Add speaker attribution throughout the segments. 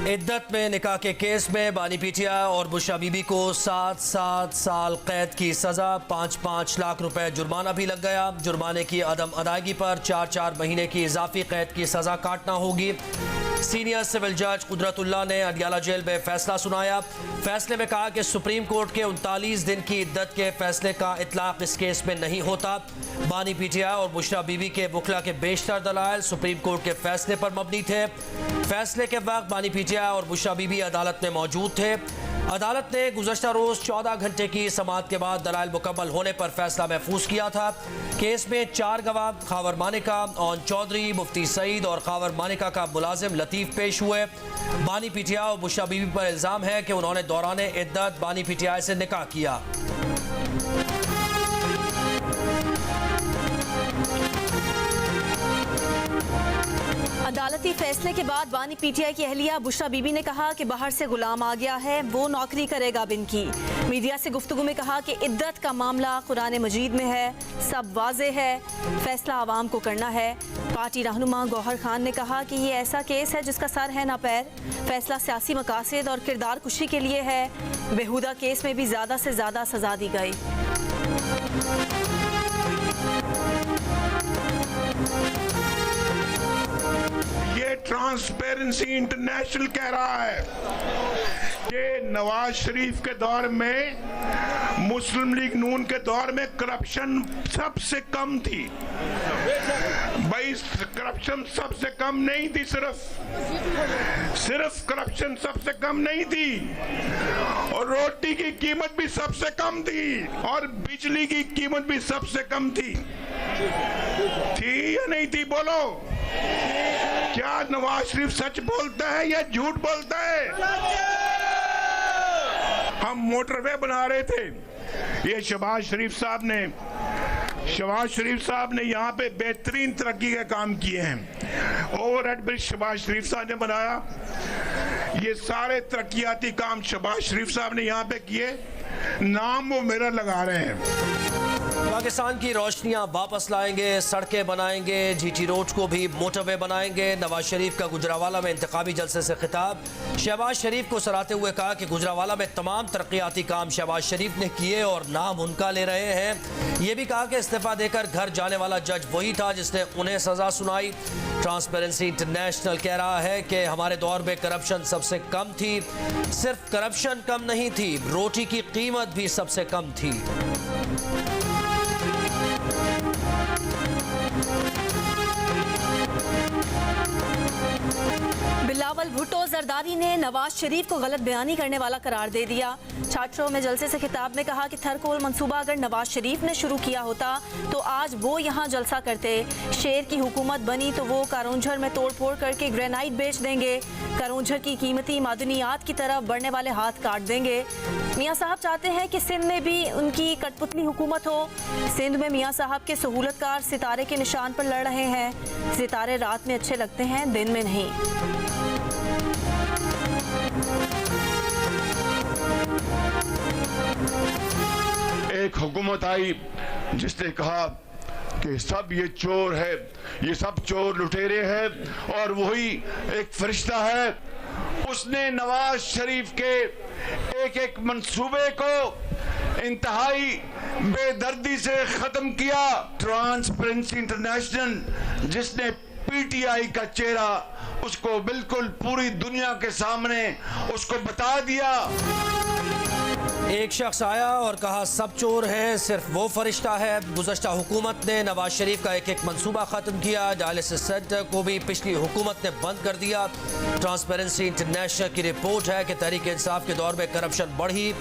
Speaker 1: इद्दत में निकाह के केस में बानी पीटीआई और बुशरा बीबी को 7 साल कैद की सजा, 5 लाख रुपए जुर्माना भी लग गया। जुर्माने की अदम अदायगी पर 4 महीने की इजाफी कैद की सजा काटना होगी। सीनियर सिविल जज कुदरतुल्लाह ने अडियाला जेल में फैसला सुनाया। फैसले में कहा कि सुप्रीम कोर्ट के 39 दिन की इद्दत के फैसले का इतलाक इस केस में नहीं होता। बानी पीटीआई और बुशरा बीबी के वकला के बेशतर दलाइल सुप्रीम कोर्ट के फैसले पर मबनी थे। फैसले के वक्त बानी पीटीआई और बुशरा बीबी अदालत में मौजूद थे। अदालत ने गुज़श्ता रोज़ 14 घंटे की समाअत के बाद दलाइल मुकम्मल होने पर फैसला महफूज किया था। केस में 4 गवाह खावर मानिका, ओन चौधरी, मुफ्ती सईद और खावर मानिका का मुलाजिम लतीफ़ पेश हुए। बानी पीटीआई और बुशरा बीबी पर इल्ज़ाम है कि उन्होंने दौरान इद्दत बानी पीटीआई से निकाह किया।
Speaker 2: अदालती फैसले के बाद बानी पीटीआई की अहलिया बुशरा बीबी ने कहा कि बाहर से गुलाम आ गया है, वो नौकरी करेगा बिन की। मीडिया से गुफ्तगू में कहा कि इद्दत का मामला कुरान मजीद में है, सब वाजे है, फैसला आवाम को करना है। पार्टी रहनुमा गौहर खान ने कहा कि ये ऐसा केस है जिसका सर है ना पैर, फैसला सियासी मकासद और किरदार कुशी के लिए है। बेहुदा केस में भी ज़्यादा से ज़्यादा सजा दी गई।
Speaker 3: ट्रांसपेरेंसी इंटरनेशनल कह रहा है कि नवाज शरीफ के दौर में, मुस्लिम लीग नून के दौर में करप्शन सबसे कम थी। भाई करप्शन सबसे कम नहीं थी, सिर्फ करप्शन सबसे कम नहीं थी, और रोटी की कीमत भी सबसे कम थी, और बिजली की कीमत भी सबसे कम थी या नहीं थी? बोलो, क्या नवाज शरीफ सच बोलता है या झूठ बोलता है? हम मोटरवे बना रहे थे, ये शहबाज शरीफ साहब ने यहाँ पे बेहतरीन तरक्की के काम किए हैं। ओवरहेड ब्रिज शहबाज शरीफ साहब ने बनाया। ये सारे तरक्कियाती काम शहबाज शरीफ साहब ने यहाँ पे किए, नाम वो मेरा लगा रहे हैं।
Speaker 1: पाकिस्तान की रोशनियां वापस लाएंगे, सड़कें बनाएंगे, जीटी रोड को भी मोटरवे बनाएंगे। नवाज शरीफ का गुजरावाला में इंतखाबी जलसे से खिताब। शहबाज शरीफ को सराहते हुए कहा कि गुजरावाला में तमाम तरक्याती काम शहबाज शरीफ ने किए और नाम उनका ले रहे हैं। ये भी कहा कि इस्तीफा देकर घर जाने वाला जज वही था जिसने उन्हें सजा सुनाई। ट्रांसपेरेंसी इंटरनेशनल कह रहा है कि हमारे दौर में करप्शन सबसे कम थी। सिर्फ करप्शन कम नहीं थी, रोटी की कीमत भी सबसे कम थी।
Speaker 2: बिलावल भुट्टो जरदारी ने नवाज शरीफ को गलत बयानी करने वाला करार दे दिया। छात्रों में जलसे से खिताब में कहा कि थरकोल मंसूबा अगर नवाज शरीफ ने शुरू किया होता तो आज वो यहाँ जलसा करते। शेर की हुकूमत बनी तो वो कारोंझर में तोड़ फोड़ करके ग्रेनाइट बेच देंगे। कारोंझर की कीमती मादनियात की तरफ बढ़ने वाले हाथ काट देंगे। मियाँ साहब चाहते हैं कि सिंध में भी उनकी कठपुतली हुकूमत हो। सिंध में मियाँ साहब के सहूलतकार सितारे के निशान पर लड़ रहे हैं। सितारे रात में अच्छे लगते हैं, दिन में नहीं।
Speaker 4: एक हुकूमत आई जिसने कहा कि सब ये चोर है, ये सब चोर लुटेरे हैं, और वही एक फरिश्ता है। उसने नवाज शरीफ के एक मंसूबे को इंतहाई बेदर्दी से खत्म किया। ट्रांसपेरेंसी इंटरनेशनल जिसने पीटीआई का चेहरा उसको बिल्कुल पूरी दुनिया के सामने उसको बता दिया।
Speaker 1: एक शख्स आया और कहा सब चोर हैं, सिर्फ वो फरिश्ता है। गुज़श्ता हुकूमत ने नवाज शरीफ का एक मंसूबा ख़त्म किया। डायलिसिस सेंटर को भी पिछली हुकूमत ने बंद कर दिया। ट्रांसपेरेंसी इंटरनेशनल की रिपोर्ट है कि तहरीक इंसाफ के दौर में करप्शन बढ़ी।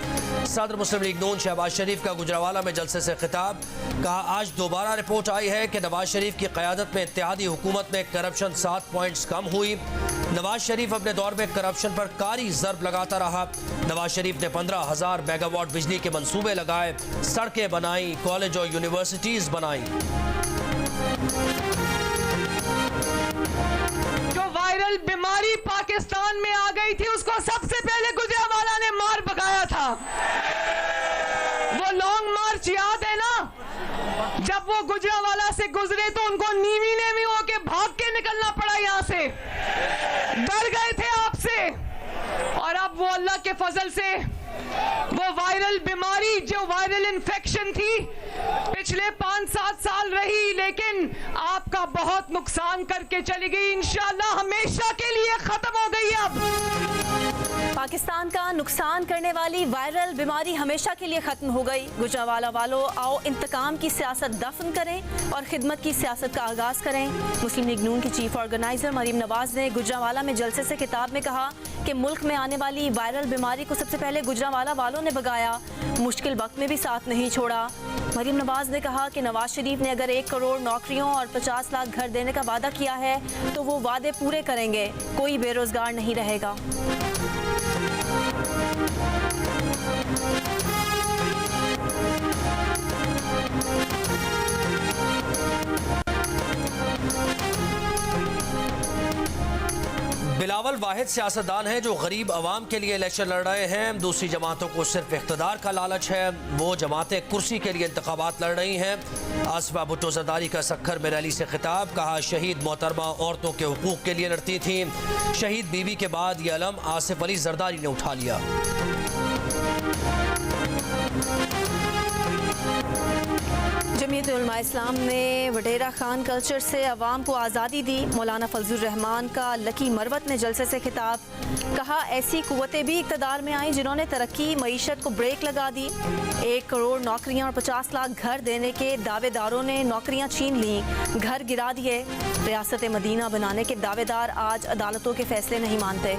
Speaker 1: सदर मुस्लिम लीग नून शहबाज शरीफ का गुजरावाला में जलसे से खिताब। कहा आज दोबारा रिपोर्ट आई है कि नवाज शरीफ की क़यादत में इत्तेहादी हुकूमत में करप्शन 7 पॉइंट्स कम हुई। नवाज शरीफ अपने दौर में करप्शन पर कारी ज़र्ब लगाता रहा। नवाज शरीफ ने 15,000 मेगावाट बिजली के मंसूबे लगाए, सड़कें बनाई, कॉलेज और यूनिवर्सिटीज बनाई।
Speaker 5: जो वायरल बीमारी पाकिस्तान में आ गई थी उसको सबसे पहले गुजरावाला ने मार भगाया था। वो लॉन्ग मार्च याद है ना? जब वो गुजरावाला से गुजरे तो उनको नीवी नेवी होके भाग के निकलना पड़ा यहाँ से। डर गए थे आपसे, और अब वो अल्लाह के फजल से वो वायरल बीमारी, जो वायरल इन्फेक्शन थी, पिछले 5-7 साल रही, लेकिन आपका बहुत नुकसान करके चली गई, इंशाअल्लाह हमेशा के लिए खत्म हो गई। अब
Speaker 2: पाकिस्तान का नुकसान करने वाली वायरल बीमारी हमेशा के लिए खत्म हो गई। गुजरांवाला वालों, आओ इंतकाम की सियासत दफन करें और खिदमत की सियासत का आगाज करें। मुस्लिम लीग नून की चीफ ऑर्गेनाइजर मरीम नवाज ने गुजरांवाला में जलसे से खिताब में कहा कि मुल्क में आने वाली वायरल बीमारी को सबसे पहले गुजरांवाला वालों ने भगाया, मुश्किल वक्त में भी साथ नहीं छोड़ा। मरीम नवाज ने कहा कि नवाज शरीफ ने अगर 1 करोड़ नौकरियों और 50 लाख घर देने का वादा किया है तो वो वादे पूरे करेंगे, कोई बेरोजगार नहीं रहेगा।
Speaker 1: बिलावल वाहिद सियासतदान हैं जो गरीब आवाम के लिए इलेक्शन लड़ रहे हैं। दूसरी जमातों को सिर्फ इख्तदार का लालच है, वो जमातें कुर्सी के लिए इंतखाबात लड़ रही हैं। आसिफा भुट्टो जरदारी का सक्खर में रैली से खिताब, कहा शहीद मोहतरमा औरतों के हुकूक के लिए लड़ती थी, शहीद बीवी के बाद ये अलम आसिफ अली जरदारी ने उठा लिया।
Speaker 2: जमीयत उलमा इस्लाम ने वडेरा खान कल्चर से अवाम को आज़ादी दी। मौलाना फजलुर रहमान का लकी मरवत में जलसे से खिताब, कहा ऐसी कुव्वतें भी इक़्तिदार में आईं जिन्होंने तरक्की मईशत को ब्रेक लगा दी। 1 करोड़ नौकरियां और 50 लाख घर देने के दावेदारों ने नौकरियां छीन ली, घर गिरा दिए। रियासत मदीना बनाने के दावेदार आज अदालतों के फैसले नहीं मानते।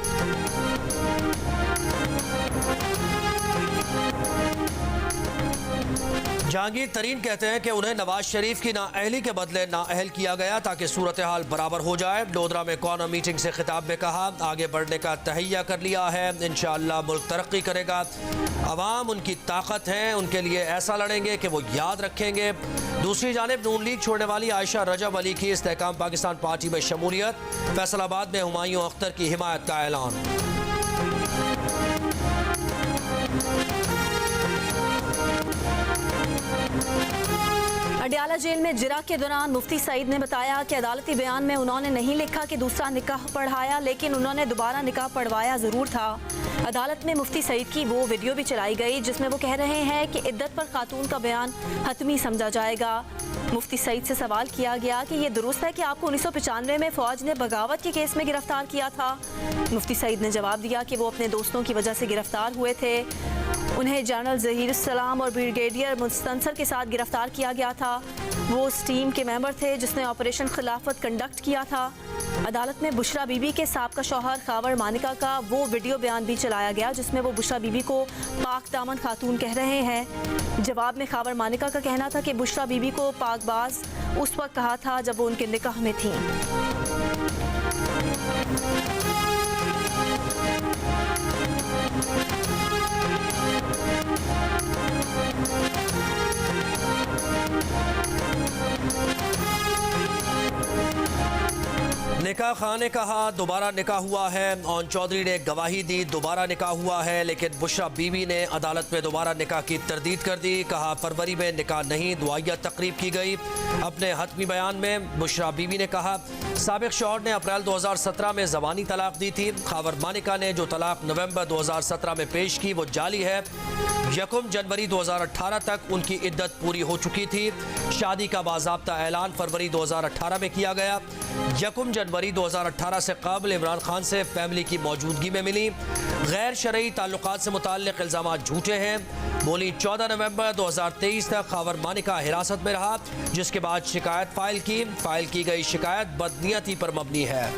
Speaker 1: जहांगीर तरीन कहते हैं कि उन्हें नवाज शरीफ की नाअहली के बदले नाअहल किया गया ताकि सूरत हाल बराबर हो जाए। डोडरा में कौमी मीटिंग से खिताब में कहा आगे बढ़ने का तहैया कर लिया है, इंशाअल्लाह मुल्क तरक्की करेगा। अवाम उनकी ताकत है, उनके लिए ऐसा लड़ेंगे कि वो याद रखेंगे। दूसरी जानिब नून लीग छोड़ने वाली आयशा रजब अली की इस्तेहकाम पाकिस्तान पार्टी में शमूलियत, फैसलाबाद में हुमायूं अख्तर की हिमायत का ऐलान।
Speaker 2: अडियाला जेल में जिरा के दौरान मुफ्ती सईद ने बताया कि अदालती बयान में उन्होंने नहीं लिखा कि दूसरा निकाह पढ़ाया, लेकिन उन्होंने दोबारा निकाह पढ़वाया ज़रूर था। अदालत में मुफ्ती सईद की वो वीडियो भी चलाई गई जिसमें वो कह रहे हैं कि इद्दत पर खातून का बयान हतमी समझा जाएगा। मुफ्ती सईद से सवाल किया गया कि ये दुरुस्त है कि आपको 1995 में फ़ौज ने बगावत के केस में गिरफ्तार किया था। मुफ्ती सईद ने जवाब दिया कि वो अपने दोस्तों की वजह से गिरफ्तार हुए थे। उन्हें जनरल ज़हीरुस्सलाम और ब्रिगेडियर मुस्तंसर के साथ गिरफ्तार किया गया था। वो उस टीम के मेंबर थे जिसने ऑपरेशन खिलाफत कंडक्ट किया था। अदालत में बुशरा बीबी के साबका शौहर खावर मानिका का वो वीडियो बयान भी चलाया गया जिसमें वो बुशरा बीबी को पाक दामन खातून कह रहे हैं। जवाब में खावर मानिका का कहना था कि बुशरा बीबी को पाकबाज उस वक्त कहा था जब वो उनके निकाह में थी।
Speaker 1: निकाह खां ने कहा दोबारा निकाह हुआ है। ओन चौधरी ने गवाही दी दोबारा निकाह हुआ है, लेकिन बुशरा बीवी ने अदालत में दोबारा निकाह की तरदीद कर दी। कहा फरवरी में निकाह नहीं, दुआया तकरीब की गई। अपने हतमी बयान में बुशरा बीवी ने कहा साबिक शौहर ने अप्रैल 2017 में ज़बानी तलाक दी थी। खावर मानिका ने जो तलाक नवंबर 2017 में पेश की वो जाली है। 1 जनवरी 2018 तक उनकी इद्दत पूरी हो चुकी थी। शादी का बाज़ाब्ता ऐलान फरवरी 2018 में किया गया। 1 जनवरी 2018 से कबल इमरान खान से फैमिली की मौजूदगी में मिली। गैर शरई ताल्लुकात से मुताल्लिक इल्ज़ाम झूठे हैं। बोली 14 नवंबर 2023 तक खावर मानिका हिरासत में रहा, जिसके बाद शिकायत फाइल की गई शिकायत बदनीयती पर मबनी है।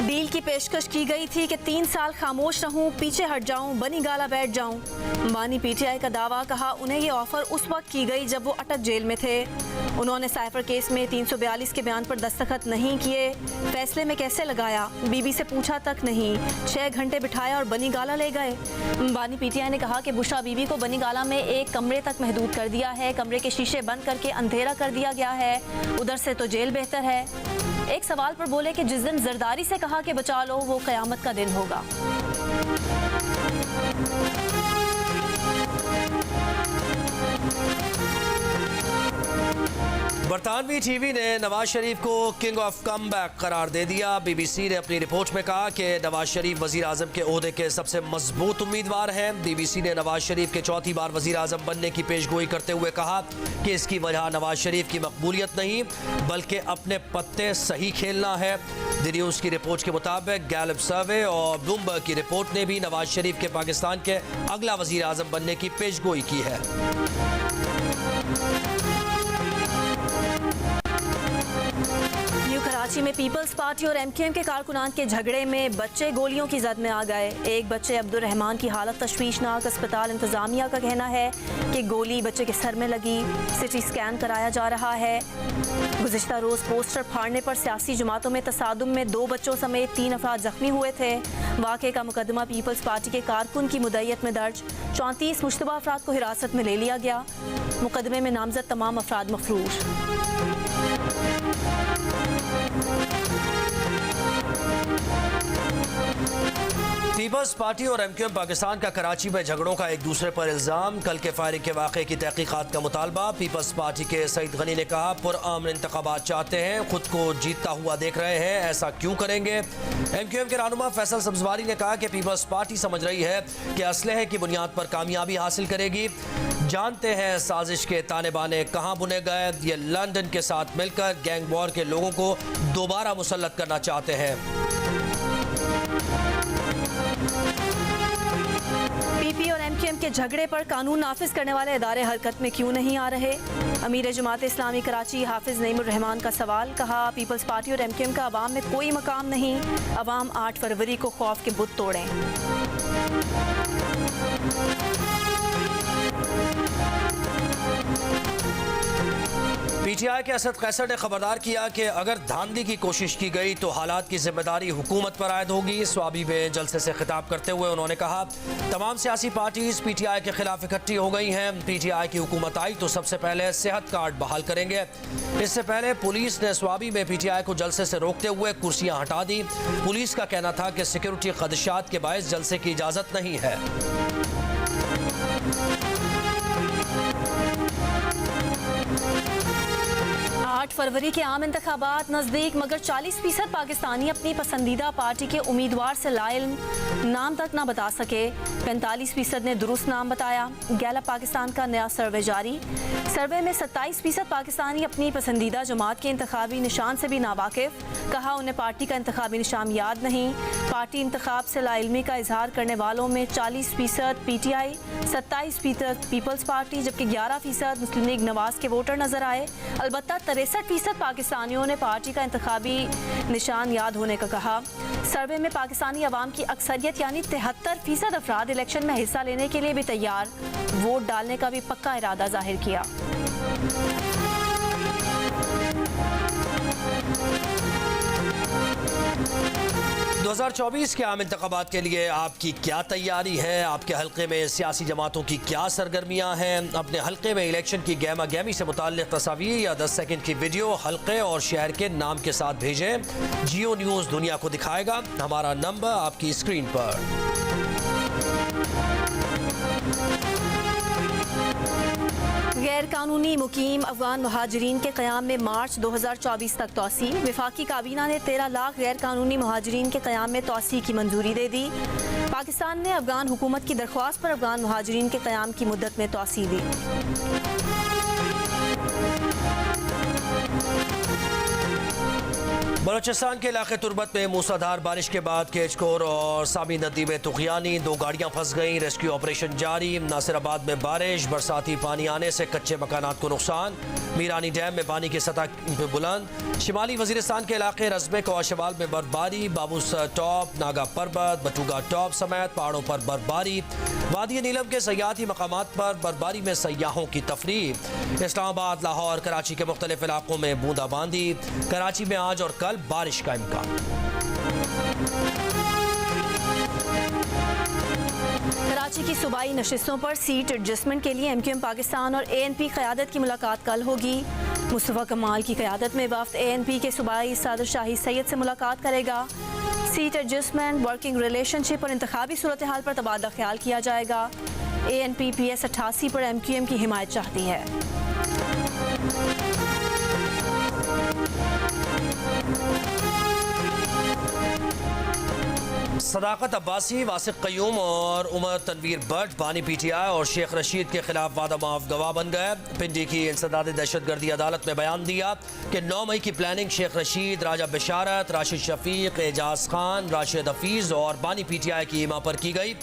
Speaker 2: डील की पेशकश की गई थी कि 3 साल खामोश रहूं, पीछे हट जाऊं, बनी गाला बैठ जाऊं। मानी पीटीआई का दावा, कहा उन्हें ये ऑफर उस वक्त की गई जब वो अटक जेल में थे। उन्होंने साइफर केस में 342 के बयान पर दस्तखत नहीं किए। फैसले में कैसे लगाया, बीबी से पूछा तक नहीं। 6 घंटे बिठाया और बनी गाला ले गए। बानी पीटीआई ने कहा कि बुशरा बीबी को बनी गाला में एक कमरे तक महदूद कर दिया है। कमरे के शीशे बंद करके अंधेरा कर दिया गया है। उधर से तो जेल बेहतर है। एक सवाल पर बोले कि जिस दिन जरदारी से कहा कि बचा लो वो कयामत का दिन होगा।
Speaker 1: बरतानवी टीवी ने नवाज शरीफ को किंग ऑफ कमबैक करार दे दिया। बीबीसी ने अपनी रिपोर्ट में कहा कि नवाज शरीफ वजीर आजम के ओहदे के सबसे मजबूत उम्मीदवार हैं। बीबीसी ने नवाज शरीफ के चौथी बार वजीर आजम बनने की पेशगोई करते हुए कहा कि इसकी वजह नवाज शरीफ की मकबूलियत नहीं बल्कि अपने पत्ते सही खेलना है। द न्यूज़ की रिपोर्ट के मुताबिक गैलप सर्वे और ब्लूमबर्ग की रिपोर्ट ने भी नवाज शरीफ के पाकिस्तान के अगला वजीर आजम बनने की पेशगोई की है।
Speaker 2: कराची में पीपल्स पार्टी और एमक्यूएम के कारकुनान के झगड़े में बच्चे गोलियों की जद में आ गए। एक बच्चे अब्दुल रहमान की हालत तशवीशनाक। अस्पताल इंतजामिया का कहना है कि गोली बच्चे के सर में लगी। सिटी स्कैन कराया जा रहा है। गुज़िश्ता रोज़ पोस्टर फाड़ने पर सियासी जमातों में तसादुम में 2 बच्चों समेत 3 अफराद जख्मी हुए थे। वाक़े का मुकदमा पीपल्स पार्टी के कारकुन की मुद्दईयत में दर्ज। 34 मुश्तबा अफराद को हिरासत में ले लिया गया। मुकदमे में नामजद तमाम अफराद मफरूर।
Speaker 1: पीपल्स पार्टी और एमक्यूएम पाकिस्तान का कराची में झगड़ों का एक दूसरे पर इल्ज़ाम। कल के फायरिंग के वाक़े की तहकीकात का मुतालबा। पीपल्स पार्टी के सईद गनी ने कहा पुरअमन इंतखाबात चाहते हैं, खुद को जीतता हुआ देख रहे हैं, ऐसा क्यों करेंगे। एमक्यूएम के रहनुमा फैसल सब्जवारी ने कहा कि पीपल्स पार्टी समझ रही है कि असलहे की बुनियाद पर कामयाबी हासिल करेगी। जानते हैं साजिश के ताने बाने कहाँ बुने गए। ये लंदन के साथ मिलकर गैंग वॉर के लोगों को दोबारा मुसल्लत करना चाहते हैं।
Speaker 2: पीपी और एमक्यूएम के झगड़े पर कानून नाफिज करने वाले इदारे हरकत में क्यों नहीं आ रहे। अमीर जमात इस्लामी कराची हाफिज नईमुर रहमान का सवाल। कहा पीपल्स पार्टी और एमक्यूएम का अवाम में कोई मकाम नहीं। अवाम 8 फरवरी को खौफ के बुत तोड़ें।
Speaker 1: पीटीआई के असद कैसर ने खबरदार किया कि अगर धांधली की कोशिश की गई तो हालात की जिम्मेदारी हुकूमत पर आयद होगी। स्वाबी में जलसे से खिताब करते हुए उन्होंने कहा तमाम सियासी पार्टीज पीटीआई के खिलाफ इकट्ठी हो गई हैं। पीटीआई की हुकूमत आई तो सबसे पहले सेहत कार्ड बहाल करेंगे। इससे पहले पुलिस ने स्वाबी में पीटीआई को जलसे से रोकते हुए कुर्सियां हटा दी। पुलिस का कहना था कि सिक्योरिटी खदशात के बायस जलसे की इजाज़त नहीं है।
Speaker 2: 8 फरवरी के आम इंतखाबात नज़दीक मगर 40% पाकिस्तानी अपनी पसंदीदा पार्टी के उम्मीदवार से लाइल्म, नाम तक ना बता सके। 45% ने दुरुस्त नाम बताया। गैलप पाकिस्तान का नया सर्वे जारी। सर्वे में 27% पाकिस्तानी अपनी पसंदीदा जमात के इंतखाबी निशान से भी नावाकिफ। कहा उन्हें पार्टी का इंतखाबी निशान याद नहीं। पार्टी इंतखाब से लाइल्मी का इजहार करने वालों में 40% पीटीआई, 27% पीपल्स पार्टी जबकि 11% मुस्लिम लीग नवाज के वोटर नजर आए। अलबत्ता 63% पाकिस्तानियों ने पार्टी का इंतखाबी निशान याद होने का कहा। सर्वे में पाकिस्तानी अवाम की अक्सरियत यानी 73% अफराद इलेक्शन में हिस्सा लेने के लिए भी तैयार, वोट डालने का भी पक्का इरादा जाहिर किया।
Speaker 1: दो 2024 के आम इंतखाबात के लिए आपकी क्या तैयारी है। आपके हल्के में सियासी जमातों की क्या सरगर्मियां हैं। अपने हल्के में इलेक्शन की गहमा गहमी से मुताल्लिक़ तस्वीर या 10 सेकंड की वीडियो हल्के और शहर के नाम के साथ भेजें। जियो न्यूज़ दुनिया को दिखाएगा। हमारा नंबर आपकी स्क्रीन पर।
Speaker 2: गैर कानूनी मुकीम अफगान महाजरीन के क़याम में मार्च 2024 तक तोसी। वफाकी काबीना ने 13 लाख गैर कानूनी महाजरीन के क़याम में तोसी की मंजूरी दे दी। पाकिस्तान ने अफगान हुकूमत की दरख्वास्त पर अफगान महाजरीन के क़याम की मुद्दत में तोसी दी।
Speaker 1: बलोचिस्तान के इलाके तुर्बत में मूसलाधार बारिश के बाद केचकोर और सामी नदी में तुगयानी 2 गाड़ियां फंस गईं। रेस्क्यू ऑपरेशन जारी। नासिराबाद में बारिश, बरसाती पानी आने से कच्चे मकानात को नुकसान। मीरानी डैम में पानी की सतह बुलंद। शिमाली वजीरिस्तान के इलाके रस्बे कोशवाल में बर्फबारी। बाबूस टॉप, नागा पर्वत, बटुगा टॉप समेत पहाड़ों पर बर्फबारी। वादी नीलम के सयाहती मकामात पर बर्फबारी में सयाहों की तफरीह। इस्लामाबाद, लाहौर, कराची के मुख्तलिफ इलाकों में बूंदाबांदी। कराची में आज और कल बारिश का इम्कान।
Speaker 2: कराची की सूबाई नशिस्तों पर सीट एडजस्टमेंट के लिए एमक्यूएम पाकिस्तान और एएनपी क़यादत की मुलाकात कल होगी। मुस्तफ़ा कमाल की क़यादत में वफ़द एएनपी के सूबाई सदर शाहिद सैयद से मुलाकात करेगा। सीट एडजस्टमेंट, वर्किंग रिलेशनशिप और इंतखाबी सूरत हाल पर तबादला ख्याल किया जाएगा। एएनपी PS 88 पर एमक्यूएम की हिमायत चाहती है।
Speaker 1: सदाकत अब्बासी, वासिक कयूम और उमर तनवीर भट्ट बानी पीटीआई और शेख रशीद के खिलाफ वादा माफ गवाह बन गए। पिंडी की इंसदाद दहशतगर्दी अदालत में बयान दिया कि 9 मई की प्लानिंग शेख रशीद, राजा बिशारत, राशिद शफीक, एजाज खान, राशिद हफीज और बानी पीटीआई की हिमा पर की गई।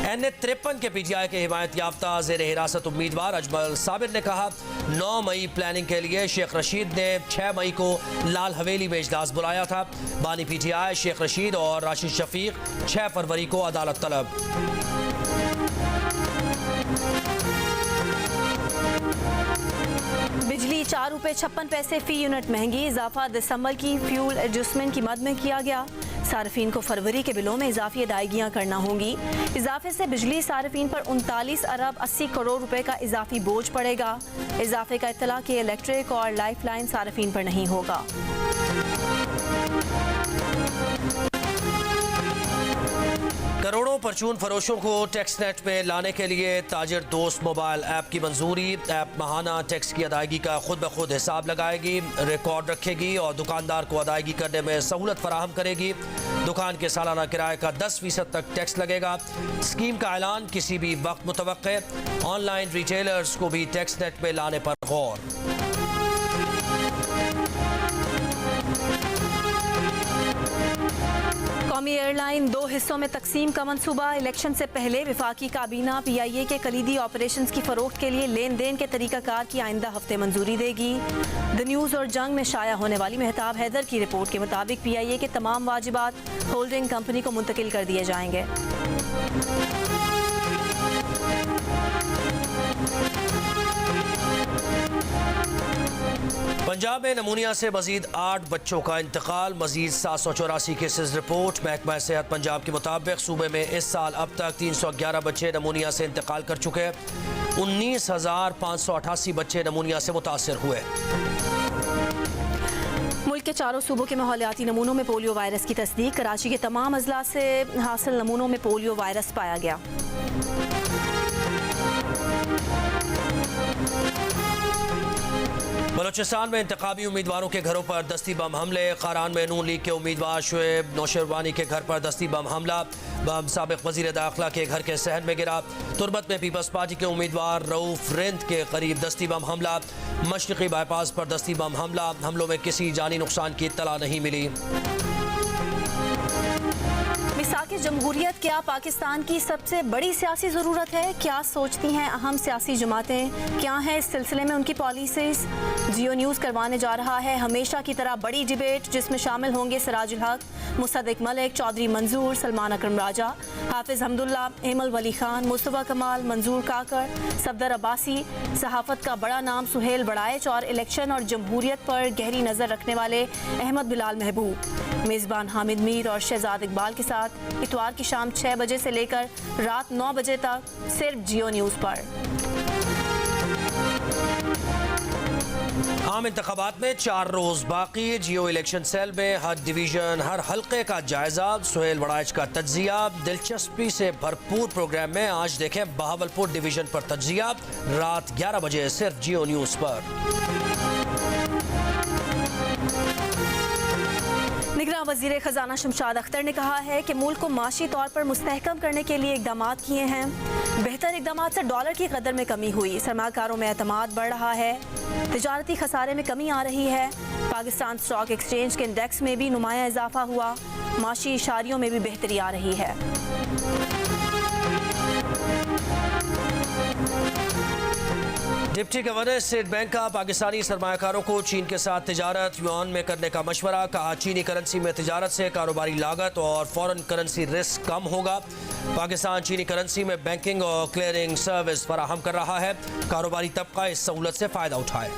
Speaker 1: NA-53 के पीटीआई के हिमायत याफ्ता ज़ेर हिरासत उम्मीदवार अजमल साबिर ने कहा, 9 मई प्लानिंग के लिए शेख रशीद ने 6 मई को लाल हवेली में इजलास बुलाया था। बानी पीटीआई, शेख रशीद और राशिद शफीक 6 फरवरी को अदालत तलब।
Speaker 2: बिजली 4 रुपये 56 पैसे फी यूनिट महंगी, इजाफा दिसंबर की फ्यूल एडजस्टमेंट की मद में किया गया। सार्फिन को फरवरी के बिलों में इजाफी अदायगियाँ करना होंगी। इजाफे से बिजली सार्फिन पर 39 अरब 80 करोड़ रुपए का इजाफी बोझ पड़ेगा। इजाफे का इत्तला कि इलेक्ट्रिक और लाइफ लाइन सार्फिन पर नहीं होगा।
Speaker 1: करोड़ों परचून फरोशों को टैक्स नेट में लाने के लिए ताजिर दोस्त मोबाइल ऐप की मंजूरी। ऐप माहाना टैक्स की अदायगी का खुद ब खुद हिसाब लगाएगी, रिकॉर्ड रखेगी और दुकानदार को अदायगी करने में सहूलत फराहम करेगी। दुकान के सालाना किराए का 10% तक टैक्स लगेगा। स्कीम का ऐलान किसी भी वक्त मुतवक्के। ऑनलाइन रिटेलर्स को भी टैक्स नेट में लाने पर गौर।
Speaker 2: कौमी एयरलाइन 2 हिस्सों में तकसीम का मंसूबा। इलेक्शन से पहले विफाकी काबीना PIA के कलीदी ऑपरेशंस की फरोख्त के लिए लेन देन के तरीकाकार की आइंदा हफ्ते मंजूरी देगी। द न्यूज़ और जंग में शाया होने वाली मेहताब हैदर की रिपोर्ट के मुताबिक PIA के तमाम वाजिबात होल्डिंग कंपनी को मुंतकिल कर दिए जाएंगे।
Speaker 1: पंजाब में नमूनिया से मजीद 8 बच्चों का इंतकाल, मजीद 784 केसेज रिपोर्ट। महकमा सेहत पंजाब के मुताबिक सूबे में इस साल अब तक 311 बच्चे नमूनिया से इंतकाल कर चुके। 19,588 बच्चे नमूनिया से मुतासर हुए।
Speaker 2: मुल्क के 4 सूबों के माहौलियाती नमूनों में पोलियो वायरस की तस्दीक। कराची के तमाम अजला से हासिल नमूनों में पोलियो वायरस पाया गया।
Speaker 1: बलूचिस्तान में इंतखाबी उम्मीदवारों के घरों पर दस्ती बम हमले। खारान में नून लीग के उम्मीदवार शुएब नौशरवानी के घर पर दस्ती बम हमला। बम साबिक वजीर दाखिला के घर के सहन में गिरा। तुरबत में पीपल्स पार्टी के उम्मीदवार रऊफ रिंद के करीब दस्ती बम हमला। मशरकी बाईपास पर दस्ती बम हमला। हमलों में किसी जानी नुकसान की इत्तला नहीं मिली।
Speaker 2: मिसाक जमहूरियत क्या पाकिस्तान की सबसे बड़ी सियासी ज़रूरत है? क्या सोचती हैं अहम सियासी जमातें? क्या है इस सिलसिले में उनकी पॉलिसीज़? जियो न्यूज़ करवाने जा रहा है हमेशा की तरह बड़ी डिबेट, जिसमें शामिल होंगे सिराजुल हक, मुसद्दिक मलिक, चौधरी मंजूर, सलमान अकरम राजा, हाफिज़ हमदुल्ला, एमल वली खान, मुस्तफ़ा कमाल, मंजूर काकर, सफदर अब्बासी, सहाफ़त का बड़ा नाम सुहेल बड़ाइच और इलेक्शन और जमहूरियत पर गहरी नज़र रखने वाले अहमद बिलाल महबूब। मेज़बान हामिद मीर और शहजाद इकबाल के साथ इतवार की शाम 6 बजे से लेकर रात 9 बजे तक सिर्फ जियो न्यूज़ पर।
Speaker 1: आम इंतखाबात में 4 रोज बाकी। जियो इलेक्शन सेल में हर डिवीजन, हर हल्के का जायजा, सुहेल बड़ाइच का तज्जिया। दिलचस्पी से भरपूर प्रोग्राम में आज देखें बहावलपुर डिवीजन पर तज्जिया, रात 11 बजे सिर्फ जियो न्यूज़ पर।
Speaker 2: निगरान वज़ीर ख़जाना शमशाद अख्तर ने कहा है कि मुल्क को माशी तौर पर मुस्तहकम करने के लिए इक़दाम किए हैं। बेहतर इक़दाम से डॉलर की कदर में कमी हुई, सरमाकारों में एतमाद बढ़ रहा है, तिजारती खसारे में कमी आ रही है। पाकिस्तान स्टॉक एक्सचेंज के इंडेक्स में भी नुमाया इजाफा हुआ, माशी इशारियों में भी बेहतरी आ रही है।
Speaker 1: डिप्टी गवर्नर स्टेट बैंक का पाकिस्तानी सरमायाकारों को चीन के साथ तिजारत युआन में करने का मशवरा। कहा, चीनी करेंसी में तिजारत से कारोबारी लागत और फॉरेन करेंसी रिस्क कम होगा। पाकिस्तान चीनी करेंसी में बैंकिंग और क्लियरिंग सर्विस फराहम कर रहा है। कारोबारी तबका इस सहूलत से फ़ायदा उठाए।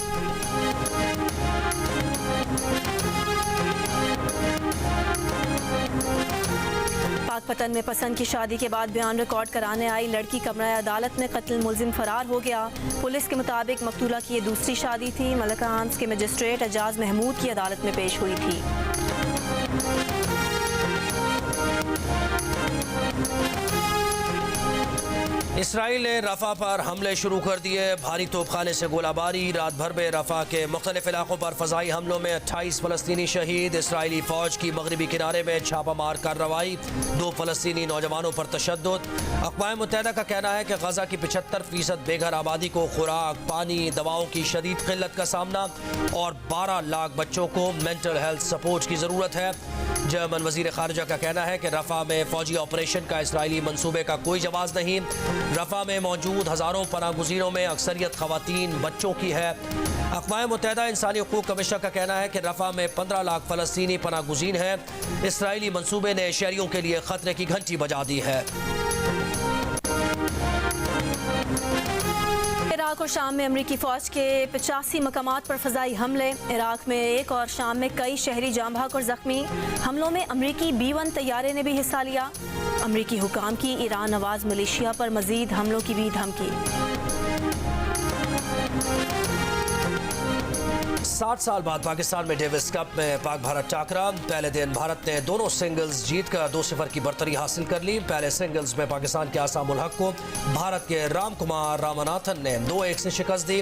Speaker 2: पाकपतन में पसंद की शादी के बाद बयान रिकॉर्ड कराने आई लड़की कमरा अदालत में कत्ल मुलजिम फरार हो गया। पुलिस के मुताबिक मकतूला की ये दूसरी शादी थी। मलका आर्म्स के मजिस्ट्रेट एजाज महमूद की अदालत में पेश हुई थी।
Speaker 1: इसराइल ने रफा पर हमले शुरू कर दिए। भारी तोपखाने से गोलाबारी। रात भर में रफा के मुख्तलिफ इलाकों पर फजाई हमलों में 28 फलस्तीनी शहीद। इसराइली फौज की मगरबी किनारे में छापामार कार्रवाई। 2 फलस्तीनी नौजवानों पर तशद्दुद। अक़वाम मुत्तहिदा का कहना है कि गजा की 75% बेघर आबादी को खुराक, पानी, दवाओं की शदीद किल्लत का सामना और 12 लाख बच्चों को मेंटल हेल्थ सपोर्ट की ज़रूरत है। जर्मन वज़ीर ख़ारिजा का कहना है कि रफा में फ़ौजी ऑपरेशन का इसराइली मंसूबे का कोई जवाब नहीं। रफा में मौजूद हज़ारों पनाहगुज़ीरों में अक्सरियत ख़वातीन बच्चों की है। अक़वाम मुत्तहिदा इंसानी हकूक़ कमिश्नर का कहना है कि रफा में 15 लाख फ़लस्तीनी पनाहगुज़ीर हैं। इसराइली मंसूबे ने शहरियों के लिए ख़तरे की घंटी बजा दी है।
Speaker 2: इराक और शाम में अमरीकी फ़ौज के 85 मकामात पर फ़ज़ाई हमले। इराक में एक और शाम में कई शहरी जाम बहक और ज़ख्मी। हमलों में अमरीकी B-1 तैयारे ने भी हिस्सा लिया। अमरीकी हुकाम की ईरान नवाज मलेशिया पर मज़ीद हमलों की भी धमकी।
Speaker 1: 60 साल बाद पाकिस्तान में डेविस कप में पाक भारत टाकरा। पहले दिन भारत ने दोनों सिंगल्स जीतकर 2-0 की बर्तरी हासिल कर ली। पहले सिंगल्स में पाकिस्तान के आसाम उल हक को भारत के रामकुमार रामनाथन ने 2-1 से शिकस्त दी।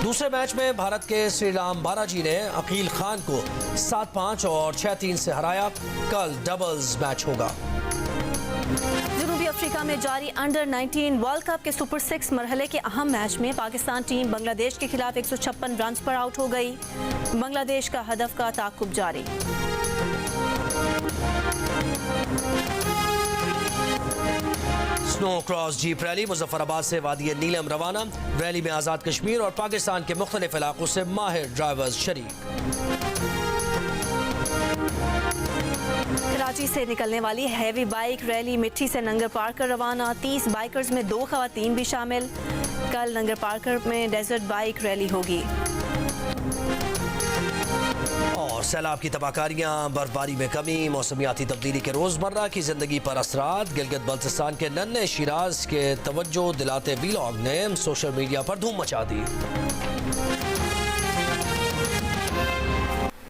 Speaker 1: दूसरे मैच में भारत के श्रीराम बालाजी ने अकील खान को 7-5 और 6-3 से हराया। कल डबल्स मैच होगा।
Speaker 2: जनूबी अफ्रीका में जारी अंडर-19 वर्ल्ड कप के सुपर 6 मरहले के अहम मैच में पाकिस्तान टीम बांग्लादेश के खिलाफ 156 रन पर आउट हो गई। बांग्लादेश का हदफ का ताक़ुब जारी।
Speaker 1: Snow cross jeep rally Muzaffarabad से वादी नीलम रवाना। रैली में आज़ाद कश्मीर और पाकिस्तान के मुख्तलिफ इलाकों से माहिर ड्राइवर्स शरीक।
Speaker 2: कराची से निकलने वाली हैवी बाइक रैली मिट्टी से नंगर पार्कर रवाना। 30 बाइकर्स में 2 खवातीन भी शामिल। कल नंगर पार्कर में डेजर्ट बाइक रैली होगी।
Speaker 1: और सैलाब की तबाहकारियां, बर्फबारी में कमी, मौसमियाती तब्दीली के रोजमर्रा की जिंदगी पर असरात। गिलगित बल्तिस्तान के नन्हे शिराज के तवज्जो दिलाते वीलॉग ने सोशल मीडिया पर धूम मचा दी।